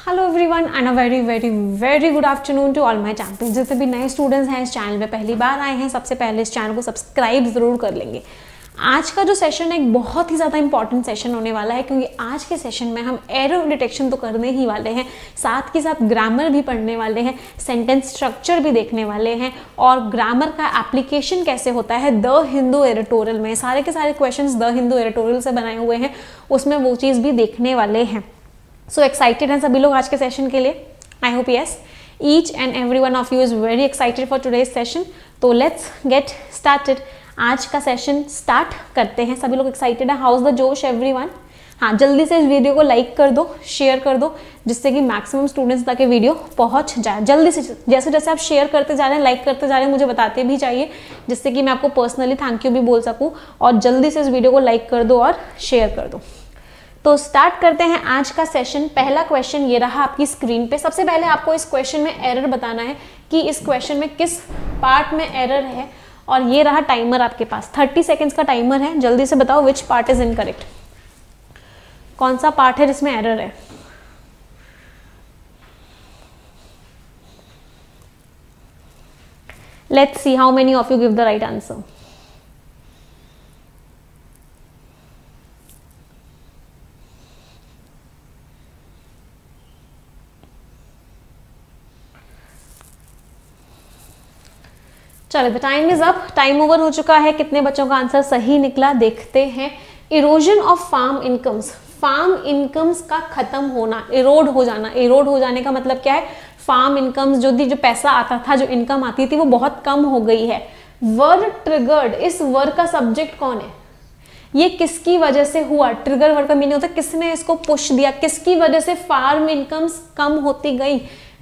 Hello everyone and a very very very good afternoon to all my champions. जितने भी नए students हैं इस चैनल पे पहली बार आए हैं, सबसे पहले इस चैनल को सब्सक्राइब ज़रूर कर लेंगे। आज का जो सेशन है एक बहुत ही ज़्यादा इंपॉर्टेंट सेशन होने वाला है, क्योंकि आज के सेशन में हम एरर डिटेक्शन तो करने ही वाले हैं, साथ के साथ ग्रामर भी पढ़ने वाले हैं, सेंटेंस स्ट्रक्चर भी देखने वाले हैं और ग्रामर का एप्लीकेशन कैसे होता है द हिंदू एडिटोरियल में। सारे के सारे क्वेश्चंस द हिंदू एडिटोरियल से बनाए हुए हैं, उसमें वो चीज़ भी देखने वाले हैं। सो एक्साइटेड हैं सभी लोग आज के सेशन के लिए? I hope yes, each and every one of you is very excited for today's session. तो लेट्स गेट स्टार्टेड। आज का सेशन स्टार्ट करते हैं। सभी लोग एक्साइटेड हैं? हाउ इज द जोश एवरीवन? हाँ, जल्दी से इस वीडियो को लाइक कर दो, शेयर कर दो, जिससे कि मैक्सिमम स्टूडेंट्स तक ये वीडियो पहुंच जाए। जल्दी से, जैसे जैसे आप शेयर करते जा रहे हैं, लाइक करते जा रहे हैं, मुझे बताते भी चाहिए, जिससे कि मैं आपको पर्सनली थैंक यू भी बोल सकूं। और जल्दी से इस वीडियो को लाइक कर दो और शेयर कर दो। तो स्टार्ट करते हैं आज का सेशन। पहला क्वेश्चन ये रहा आपकी स्क्रीन पे। सबसे पहले आपको इस क्वेश्चन में एरर बताना है कि इस क्वेश्चन में किस पार्ट में एरर है। और ये रहा टाइमर आपके पास, 30 सेकेंड्स का टाइमर है। जल्दी से बताओ विच पार्ट इज इनकरेक्ट, कौन सा पार्ट है जिसमें एरर है। Let's see how many of you give the right answer. चलो, the time is up, time over हो चुका है। कितने बच्चों का आंसर सही निकला देखते हैं। Erosion of farm incomes, farm incomes का खत्म होना, इरोड हो जाना। इरोड हो जाने का मतलब क्या है? फार्म इनकम्स जो पैसा आता था, जो इनकम आती थी, वो बहुत कम हो गई है। वर्ड ट्रिगर्ड, इस वर्ड का सब्जेक्ट कौन है? ये किसकी वजह से हुआ? ट्रिगर वर्ड का मीनिंग होता है किसने इसको पुश दिया, किसकी वजह से फार्म इनकम्स कम होती गई।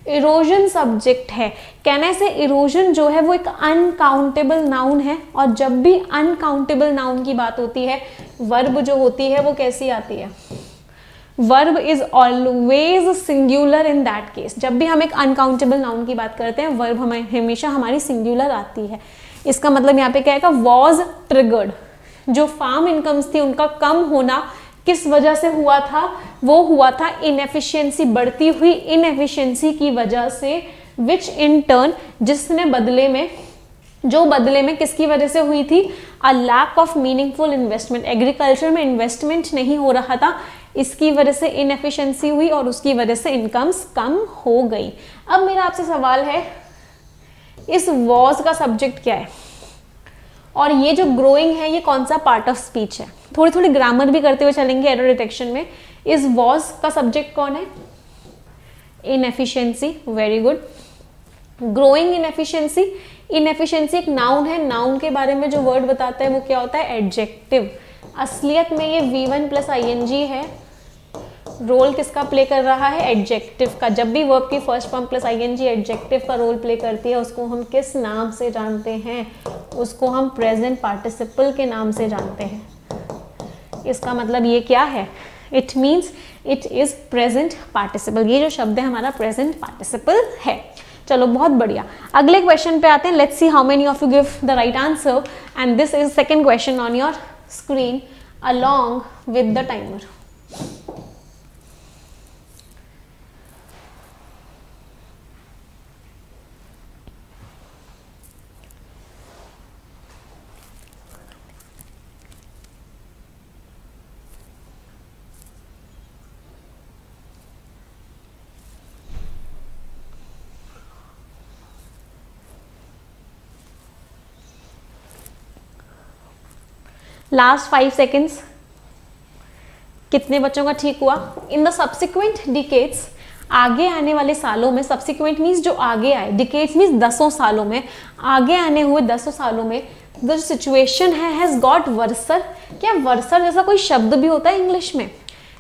इरोजन सब्जेक्ट है। कहने से इरोजन जो है वो एक अनकाउंटेबल नाउन है, और जब भी अनकाउंटेबल नाउन की बात होती है, वर्ब जो होती है वो कैसी आती है? Verb is always singular in that case. जब भी हम एक अनकाउंटेबल नाउन की बात करते हैं, वर्ब हमेशा हमारी सिंगुलर आती है। इसका मतलब यहाँ पे क्या है? Was triggered. जो फार्म इनकम्स थी उनका कम होना किस वजह से हुआ था? वो हुआ था इनएफिशिएंसी, बढ़ती हुई इनएफिशिएंसी की वजह से। विच इन टर्न, जिसने बदले में किसकी वजह से हुई थी? A lack of meaningful investment. Agriculture में इन्वेस्टमेंट नहीं हो रहा था, इसकी वजह से इनएफिशिएंसी हुई और उसकी वजह से इनकम्स कम हो गई। अब मेरा आपसे सवाल है, इस वॉज का सब्जेक्ट क्या है? और ये जो ग्रोइंग है, ये कौन सा पार्ट ऑफ स्पीच है? थोड़ी थोड़ी ग्रामर भी करते हुए चलेंगे एरर डिटेक्शन में। इस वॉज का सब्जेक्ट कौन है? Inefficiency, very good. Growing inefficiency, inefficiency एक नाउन है। नाउन के बारे में जो वर्ड बताता है वो क्या होता है? एडजेक्टिव। असलियत में ये V1 + ing है। रोल किसका प्ले कर रहा है? एडजेक्टिव का। जब भी वर्ब की फर्स्ट फॉर्म + ing एडजेक्टिव का रोल प्ले करती है, उसको हम किस नाम से जानते हैं? उसको हम प्रेजेंट पार्टिसिपल के नाम से जानते हैं। इसका मतलब ये क्या है? It means it is present participle. ये जो शब्द है हमारा प्रेजेंट पार्टिसिपल है। चलो, बहुत बढ़िया। अगले क्वेश्चन पे आते हैं। Let's see how many of you give the right answer, and this is second question on your screen along with the timer. Last 5 seconds. कितने बच्चों का ठीक हुआ? इन द सब्सिक्वेंट डिकेड्स, आगे आने वाले सालों में, सब्सिक्वेंट मीन्स जो आगे आए, डिकेड्स मीन्स 10 सालों में, आगे आने हुए 10 सालों में द सिचुएशन है हैज गॉट वर्सर। क्या वर्सर जैसा कोई शब्द भी होता है इंग्लिश में?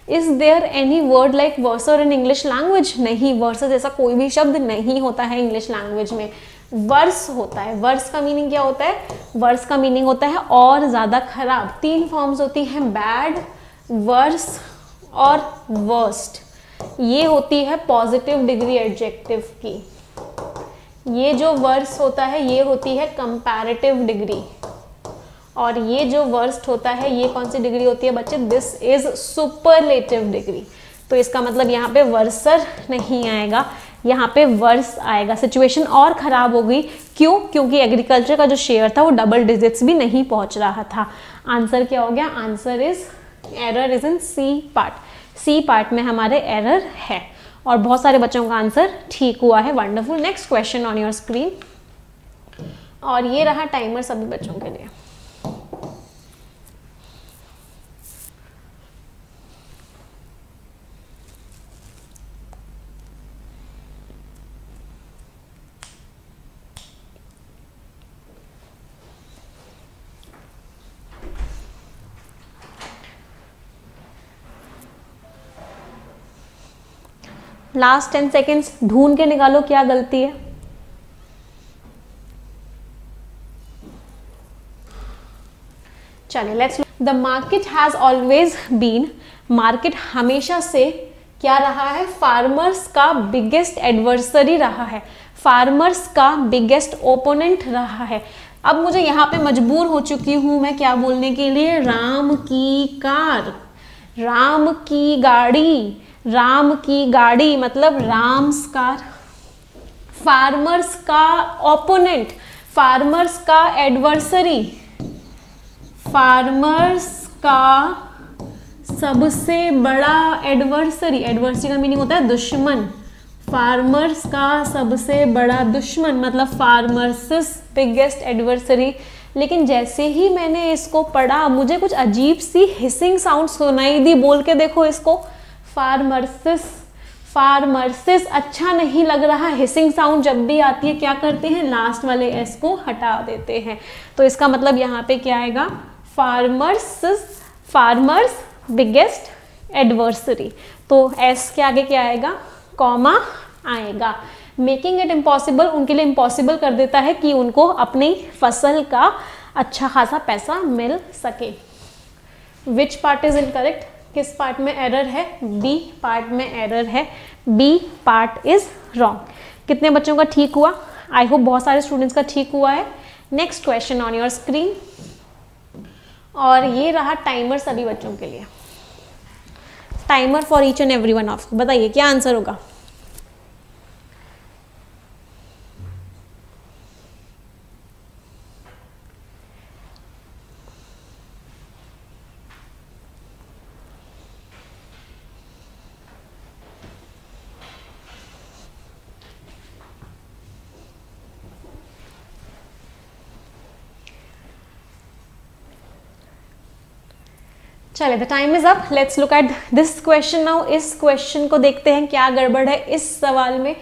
Is there any word like worser in English language? नहीं, वर्सर जैसा कोई भी शब्द नहीं होता है इंग्लिश लैंग्वेज में। वर्स होता है। वर्स का मीनिंग क्या होता है? वर्स का मीनिंग होता है और ज्यादा खराब। 3 फॉर्म्स होती हैं, बैड, वर्स और वर्स्ट। ये होती है पॉजिटिव डिग्री एडजेक्टिव की। ये जो वर्स होता है ये होती है कंपैरेटिव डिग्री। और ये जो वर्स्ट होता है ये कौन सी डिग्री होती है बच्चे? This is superlative degree. तो इसका मतलब यहाँ पे वर्सर नहीं आएगा, यहाँ पे वर्स आएगा। सिचुएशन और ख़राब हो गई, क्यों? क्योंकि एग्रीकल्चर का जो शेयर था वो डबल डिजिट्स भी नहीं पहुँच रहा था। आंसर क्या हो गया? Answer is error is in C part. C part में हमारे एरर है और बहुत सारे बच्चों का आंसर ठीक हुआ है। Wonderful. Next question on your screen, और ये रहा टाइमर सभी बच्चों के लिए। लास्ट 10 सेकेंड्स ढूंढ के निकालो क्या गलती है। चलिए let's. The market has always been, market हमेशा से क्या रहा है? फार्मर्स का बिगेस्ट एडवर्सरी रहा है, फार्मर्स का बिगेस्ट ओपोनेंट रहा है। अब मुझे यहाँ पे मजबूर हो चुकी हूं मैं क्या बोलने के लिए? राम की कार, राम की गाड़ी, राम की गाड़ी मतलब राम्स कार। फार्मर्स का ओपोनेंट, फार्मर्स का एडवर्सरी, फार्मर्स का सबसे बड़ा एडवर्सरी, एडवर्सरी का मीनिंग होता है दुश्मन, फार्मर्स का सबसे बड़ा दुश्मन मतलब फार्मर्स बिगेस्ट एडवर्सरी। लेकिन जैसे ही मैंने इसको पढ़ा मुझे कुछ अजीब सी हिसिंग साउंड सुनाई दी। बोल के देखो इसको, फार्मर्सिस, फार्मर्सिस अच्छा नहीं लग रहा। हिसिंग साउंड जब भी आती है क्या करते हैं? लास्ट वाले एस को हटा देते हैं। तो इसका मतलब यहाँ पे क्या आएगा? फार्मर्सिस, फार्मर्स बिगेस्ट एडवर्सरी। तो एस के आगे क्या आएगा? कॉमा आएगा। मेकिंग इट इम्पॉसिबल, उनके लिए इम्पॉसिबल कर देता है कि उनको अपनी फसल का अच्छा खासा पैसा मिल सके। विच पार्ट इज इनकरेक्ट? किस पार्ट में एरर है? बी पार्ट में एरर है, बी पार्ट इज रॉन्ग। कितने बच्चों का ठीक हुआ? आई होप बहुत सारे स्टूडेंट्स का ठीक हुआ है। Next question on your screen, और ये रहा टाइमर सभी बच्चों के लिए। Timer for each and every one of. बताइए क्या आंसर होगा? चलिए the time is up, let's look at this question now. इस क्वेश्चन को देखते हैं क्या गड़बड़ है इस सवाल में।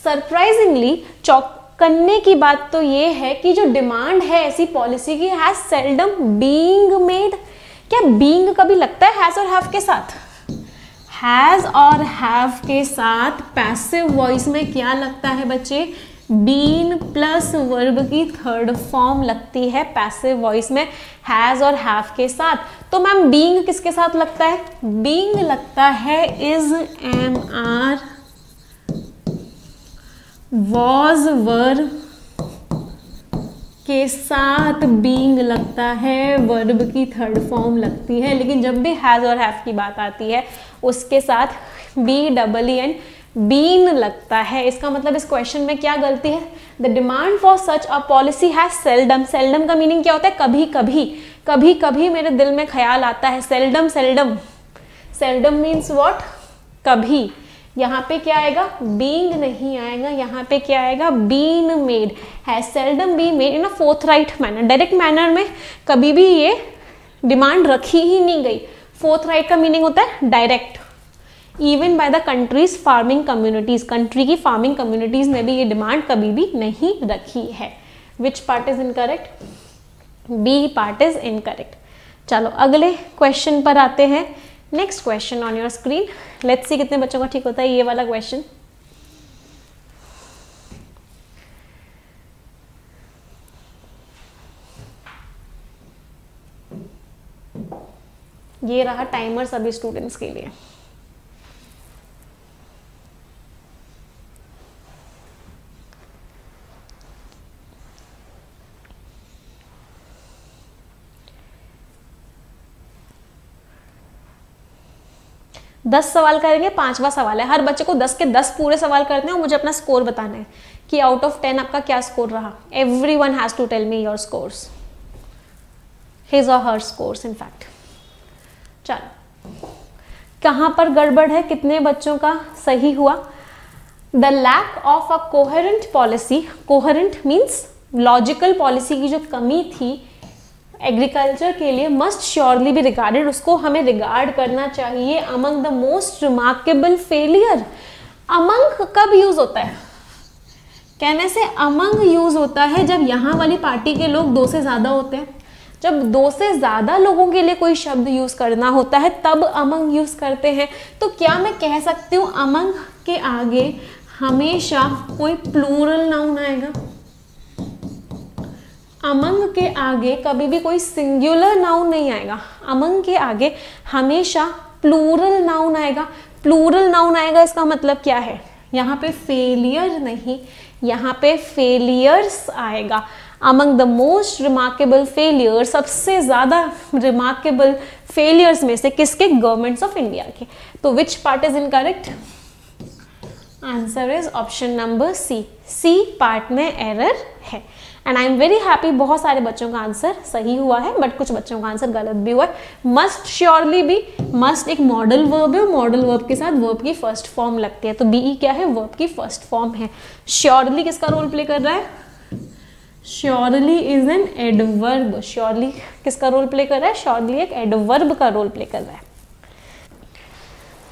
सरप्राइजिंगली चौंकने की बात तो ये है कि जो डिमांड है ऐसी पॉलिसी की, हैज सेल्डम बीइंग मेड। क्या बीइंग कभी लगता है हैज और हैव के साथ? हैज और हैव के साथ पैसिव वॉइस में क्या लगता है बच्चे? बीन प्लस वर्ब की थर्ड फॉर्म लगती है पैसिव वॉइस में हैज और हैव के साथ। तो मैम बीइंग किसके साथ लगता है? बीइंग लगता है इज, एम आर, वॉज, वर के साथ बीइंग लगता है, वर्ब की थर्ड फॉर्म लगती है। लेकिन जब भी हैज और हैव की बात आती है उसके साथ B double E N been लगता है। इसका मतलब इस क्वेश्चन में क्या गलती है? The demand for such a policy has seldom. Seldom का मीनिंग क्या होता है? कभी कभी, कभी कभी मेरे दिल में ख्याल आता है। Seldom, seldom, seldom means what? कभी। यहाँ पे क्या आएगा? बीइंग नहीं आएगा, यहाँ पे क्या आएगा? Been made. Has seldom been made in a forthright manner. Direct manner में कभी भी ये डिमांड रखी ही नहीं गई। फोर्थराइट का मीनिंग होता है direct. Even by the countries farming communities, country की फार्मिंग कम्युनिटीज ने भी ये डिमांड कभी भी नहीं रखी है। Which part is incorrect? B part is incorrect. चलो अगले क्वेश्चन पर आते हैं। Next question on your screen, let's see कितने बच्चों का ठीक होता है ये वाला क्वेश्चन। ये रहा टाइमर सभी स्टूडेंट्स के लिए। 10 सवाल करेंगे, 5वां सवाल है। हर बच्चे को 10 के 10 पूरे सवाल करने हैं और मुझे अपना स्कोर बताना है कि आउट ऑफ 10 आपका क्या स्कोर रहा। Everyone has to tell me your scores, his और हर स्कोर्स इन फैक्ट। चलो, कहाँ पर गड़बड़ है, कितने बच्चों का सही हुआ? The lack of a coherent policy, coherent means logical policy की जो कमी थी एग्रीकल्चर के लिए, मस्ट श्योरली बी रिगार्डेड, उसको हमें रिगार्ड करना चाहिए among the most remarkable failure. Among कब यूज होता है? कहने से अमंग यूज होता है जब यहाँ वाली पार्टी के लोग 2 से ज्यादा होते हैं। जब 2 से ज्यादा लोगों के लिए कोई शब्द यूज करना होता है तब अमंग यूज करते हैं। तो क्या मैं कह सकती हूँ अमंग के आगे हमेशा कोई प्लूरल नाउन आएगा? अमंग के आगे कभी भी कोई सिंगुलर नाउन नहीं आएगा। अमंग के आगे हमेशा प्लूरल नाउन आएगा। प्लूरल नाउन आएगा, इसका मतलब क्या है? यहाँ पे फेलियर नहीं, यहाँ पे फेलियर्स आएगा। Among the most remarkable failure, सबसे ज्यादा रिमार्केबल फेलियर्स में से किसके? गवर्नमेंट्स ऑफ इंडिया के। तो which part is incorrect? Answer is option number C. C part में एरर है। And I am very happy, बहुत सारे बच्चों का आंसर सही हुआ है बट कुछ बच्चों का आंसर गलत भी हुआ है। मस्ट श्योरली भी, मस्ट एक मॉडल वर्ब है, मॉडल वर्ब के साथ वर्ब की फर्स्ट फॉर्म लगती है, तो बी क्या है? वर्ब की फर्स्ट फॉर्म है। श्योरली किसका रोल प्ले कर रहा है? Surely is an adverb. Surely किसका रोल प्ले कर रहा है? श्योरली एक एडवर्ब का रोल प्ले कर रहा है।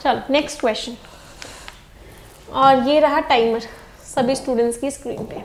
चलो नेक्स्ट क्वेश्चन, और ये रहा टाइमर सभी स्टूडेंट्स की स्क्रीन पे।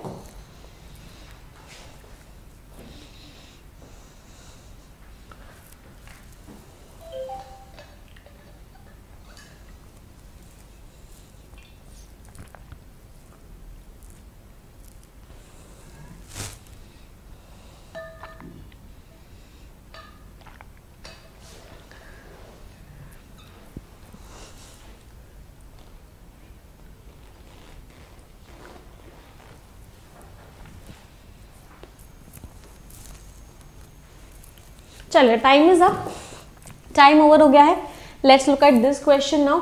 चलिए time is up, time over हो गया है। Let's look at this question now.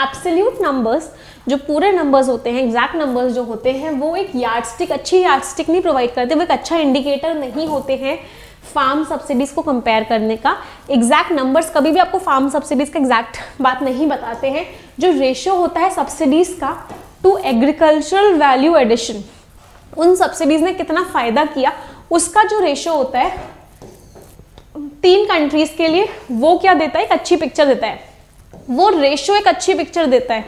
Absolute numbers, जो पूरे नंबर्स होते हैं, एग्जैक्ट नंबर्स जो होते हैं, वो एक यार्डस्टिक, अच्छी यार्डस्टिक नहीं प्रोवाइड करते, वो एक अच्छा इंडिकेटर नहीं होते हैं फार्म सब्सिडीज को कंपेयर करने का। एग्जैक्ट नंबर्स कभी भी आपको फार्म सब्सिडीज का एग्जैक्ट बात नहीं बताते हैं। जो रेशियो होता है सब्सिडीज का टू एग्रीकल्चरल वैल्यू एडिशन, उन सब्सिडीज ने कितना फायदा किया उसका जो रेशियो होता है 3 कंट्रीज के लिए, वो क्या देता है? एक अच्छी पिक्चर देता है। वो रेशियो एक अच्छी पिक्चर देता है,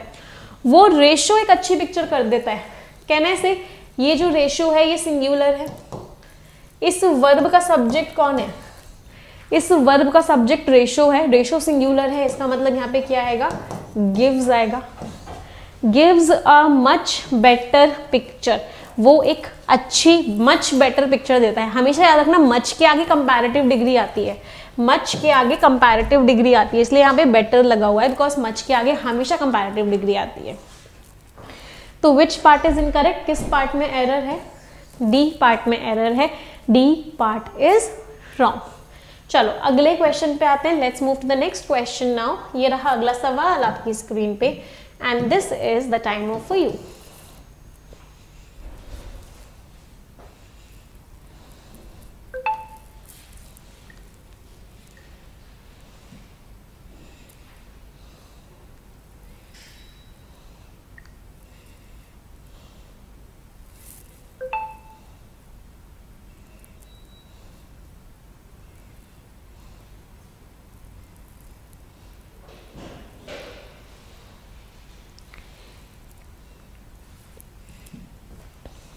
वो रेशियो एक अच्छी पिक्चर कर देता है। कहने से ये जो रेशियो है ये सिंगुलर है। इस वर्ब का सब्जेक्ट कौन है? इस वर्ब का सब्जेक्ट रेशियो है, रेशियो सिंगुलर है, इसका मतलब यहाँ पे क्या आएगा? गिव्स आएगा। Gives a much better picture, वो एक अच्छी मच बेटर पिक्चर देता है। हमेशा याद रखना मच के आगे कंपैरेटिव डिग्री आती है, मच के आगे कंपैरेटिव डिग्री आती है, इसलिए यहाँ पे बेटर लगा हुआ है बिकॉज मच के आगे हमेशा कंपैरेटिव डिग्री आती है। तो विच पार्ट इज इनकरेक्ट? किस पार्ट में एरर है? डी पार्ट में एरर है, डी पार्ट इज रॉन्ग। चलो अगले क्वेश्चन पे आते हैं। Let's move to the next question now. ये रहा अगला सवाल आपकी स्क्रीन पे and this is the timer for you.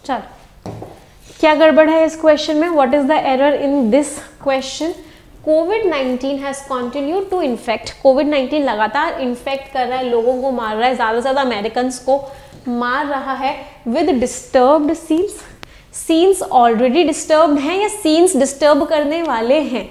चलो क्या गड़बड़ है इस क्वेश्चन में? What is the error in this question? Covid has continued to infect, कोविड-19 लगातार इन्फेक्ट कर रहा है, लोगों को मार रहा है, ज़्यादा से ज़्यादा अमेरिकन को मार रहा है with disturbed scenes. Scenes already disturbed हैं या सीन्स डिस्टर्ब करने वाले हैं?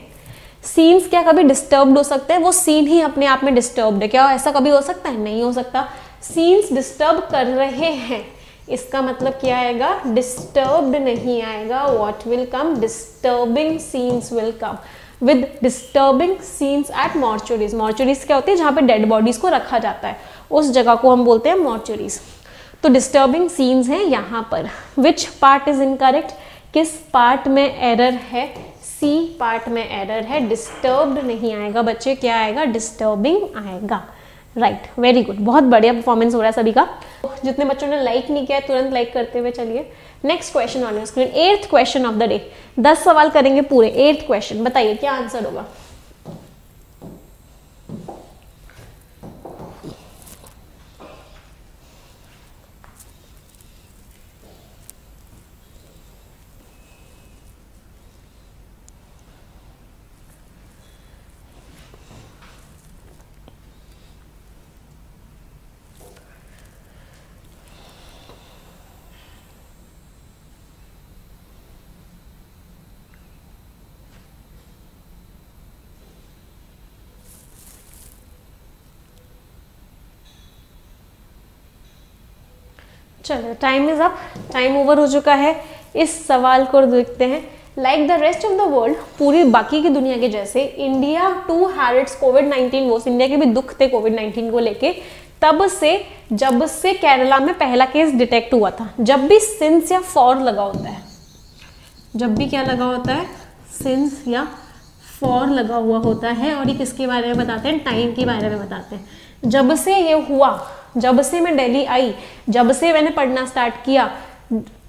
सीन्स क्या कभी डिस्टर्ब्ड हो सकते हैं? वो सीन ही अपने आप में डिस्टर्ब्ड है क्या? ऐसा कभी हो सकता है? नहीं हो सकता। सीन्स डिस्टर्ब कर रहे हैं, इसका मतलब क्या आएगा? डिस्टर्ब्ड नहीं आएगा। What will come? Disturbing scenes will come. With disturbing scenes at mortuaries. Mortuaries क्या होती है, जहाँ पे डेड बॉडीज को रखा जाता है, उस जगह को हम बोलते हैं मॉर्चुरीज। तो डिस्टर्बिंग सीन्स हैं यहाँ पर। विच पार्ट इज इनकरेक्ट, किस पार्ट में एरर है, सी पार्ट में एरर है, डिस्टर्ब्ड नहीं आएगा बच्चे, क्या आएगा, डिस्टर्बिंग आएगा। राइट, वेरी गुड, बहुत बढ़िया परफॉर्मेंस हो रहा है सभी का। जितने बच्चों ने लाइक नहीं किया तुरंत लाइक करते हुए चलिए। Next question on your screen, 8th question of the day. 10 सवाल करेंगे पूरे। 8th क्वेश्चन, बताइए क्या आंसर होगा। चलो time is up, time over हो चुका है। इस सवाल को देखते हैं। Like the rest of the world, पूरी बाकी की दुनिया के जैसे, इंडिया टू हैड इट्स कोविड-19 वोस, इंडिया के भी दुख थे कोविड-19 को लेके, तब से जब से केरला में पहला केस डिटेक्ट हुआ था। जब भी सिंस या फॉर लगा होता है, जब भी क्या लगा होता है, सिंस या फॉर लगा हुआ होता है, और ये किसके बारे में बताते हैं, टाइम के बारे में बताते हैं। जब से ये हुआ, जब से मैं दिल्ली आई, जब से मैंने पढ़ना स्टार्ट किया,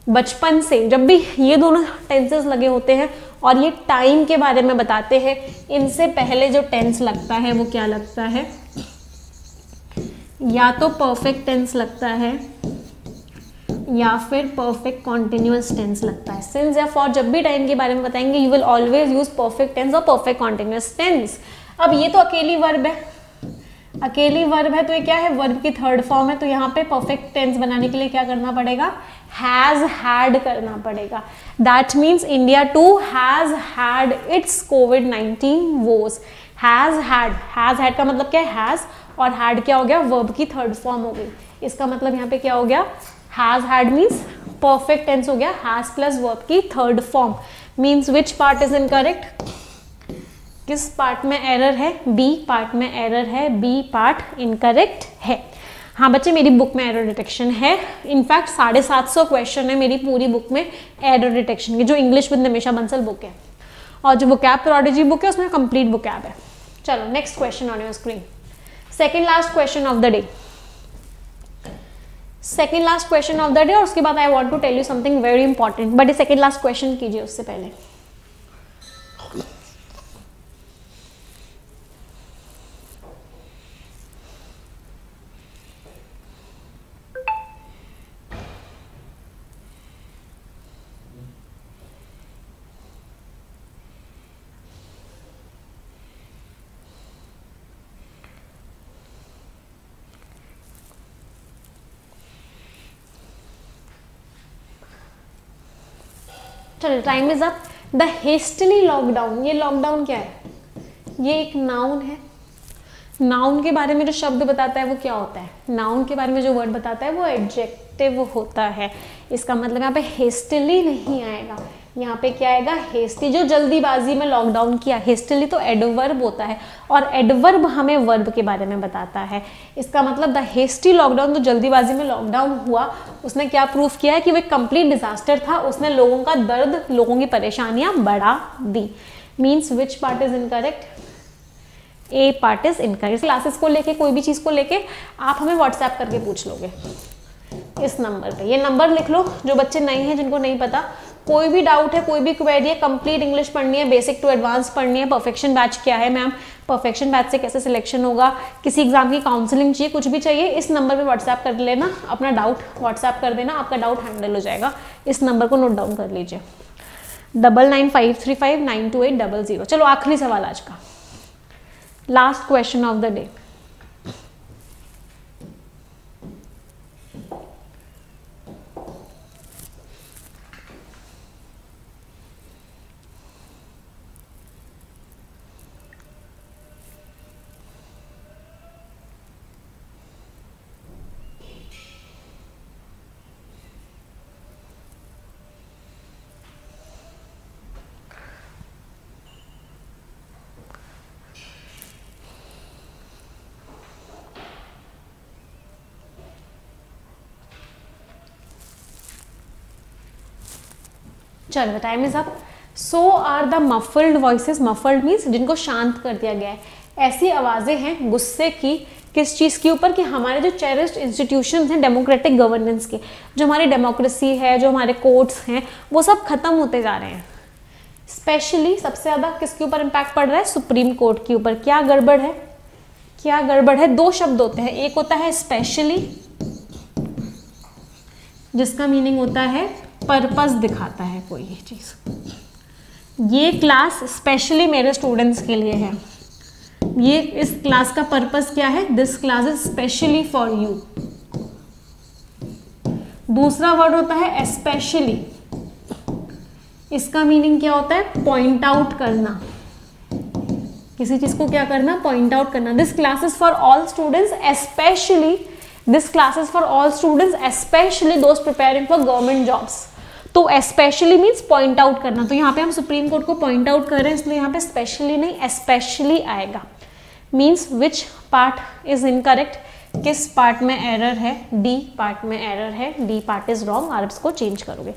बचपन से, जब भी ये दोनों टेंसेस लगे होते हैं और ये टाइम के बारे में बताते हैं, इनसे पहले जो टेंस लगता है वो क्या लगता है, या तो परफेक्ट टेंस लगता है या फिर परफेक्ट कॉन्टिन्यूअस टेंस लगता है। सिंस या फॉर जब भी टाइम के बारे में बताएंगे you will always use perfect tense और परफेक्ट कॉन्टिन्यूअस टेंस। अब ये तो अकेली वर्ब है, अकेली वर्ब है, तो ये क्या है, वर्ब की थर्ड फॉर्म है, तो यहाँ पे परफेक्ट टेंस बनाने के लिए क्या करना पड़ेगा, हैज हैड करना पड़ेगा। That means India too has had its कोविड-19 वोस। हैज हैड का मतलब क्या है, हैज, और हैड क्या हो गया, वर्ब की थर्ड फॉर्म हो गई। इसका मतलब यहाँ पे क्या हो गया, has had means perfect tense हो गया, हैज प्लस वर्ब की third form. Means which part is incorrect, किस पार्ट में एरर है, बी पार्ट में एरर है, बी पार्ट इनकरेक्ट है। हाँ बच्चे, मेरी बुक में एरर डिटेक्शन है, इनफैक्ट 750 क्वेश्चन है मेरी पूरी बुक में एरर डिटेक्शन की, जो English with Nimisha Bansal book है, और जो वोकैब प्रोडिजी बुक है उसमें कंप्लीट वोकैब है। चलो next question on your screen, second last question of the day, second last question of the day, और उसके बाद I want to tell you something very important, but ये second last question कीजिए उससे पहले। चलो time is up. The hastily lockdown, ये lockdown क्या है, ये एक नाउन है। नाउन के बारे में जो शब्द बताता है वो क्या होता है, नाउन के बारे में जो वर्ड बताता है वो एडजेक्टिव होता है। इसका मतलब यहाँ पे हेस्टली नहीं आएगा, यहाँ पे क्या आएगा, हेस्टी, जो जल्दीबाजी में लॉकडाउन किया। हेस्टली तो एडवर्ब होता है, और एडवर्ब हमें वर्ब के बारे में बताता है। इसका मतलब द हेस्टी लॉकडाउन, तो जल्दीबाजी में लॉकडाउन हुआ, उसने क्या प्रूफ किया है कि वो एक कंप्लीट डिजास्टर था, उसने लोगों का दर्द, लोगों की परेशानियां बढ़ा दी। Means which part is incorrect, A part is incorrect. Classes को लेके, कोई भी चीज को लेके आप हमें व्हाट्सएप करके पूछ लोगे इस नंबर पे, ये नंबर लिख लो। जो बच्चे नए हैं, जिनको नहीं पता, कोई भी डाउट है, कोई भी क्वेरी है, कंप्लीट इंग्लिश पढ़नी है, बेसिक टू एडवांस पढ़नी है, परफेक्शन बैच क्या है मैम, परफेक्शन बैच से कैसे सिलेक्शन होगा, किसी एग्जाम की काउंसलिंग चाहिए, कुछ भी चाहिए, इस नंबर पे व्हाट्सएप कर लेना, अपना डाउट व्हाट्सएप कर देना, आपका डाउट हैंडल हो जाएगा। इस नंबर को नोट डाउन कर लीजिए, 9953592800। चलो आखिरी सवाल आज का, last question of the day. चलो, the time is up. So are the muffled voices. Muffled means जिनको शांत कर दिया गया है. ऐसी आवाजें हैं गुस्से की, किस चीज़ के ऊपर, कि हमारे जो चेरिस्ड इंस्टीट्यूशंस हैं डेमोक्रेटिक गवर्नेंस के, जो हमारी डेमोक्रेसी है, जो हमारे कोर्ट्स हैं, वो सब खत्म होते जा रहे हैं. स्पेशली सबसे ज़्यादा किसके ऊपर इम्पैक्ट पड़ रहा है? सुप्रीम कोर्ट के ऊपर. क्या गड़बड़ है? क्या गड़बड़ है? दो शब्द होते हैं. एक होता है स्पेशली, जिसका मीनिंग होता है पर्पस दिखाता है कोई चीज़. ये क्लास स्पेशली मेरे स्टूडेंट्स के लिए है. ये इस क्लास का पर्पस क्या है? This class is specially for you. दूसरा वर्ड होता है स्पेशली. इसका मीनिंग क्या होता है? पॉइंट आउट करना. किसी चीज को क्या करना? पॉइंट आउट करना. This class is for all students specially. This class is for all students specially those preparing for government jobs. तो स्पेशली मीन्स पॉइंट आउट करना. तो यहाँ पे हम सुप्रीम कोर्ट को पॉइंट आउट कर रहे हैं, इसलिए यहाँ पे स्पेशली नहीं स्पेशली आएगा. Means which part is incorrect. किस पार्ट में एरर है? डी पार्ट में एरर है. D part is wrong. आप इसको चेंज करोगे.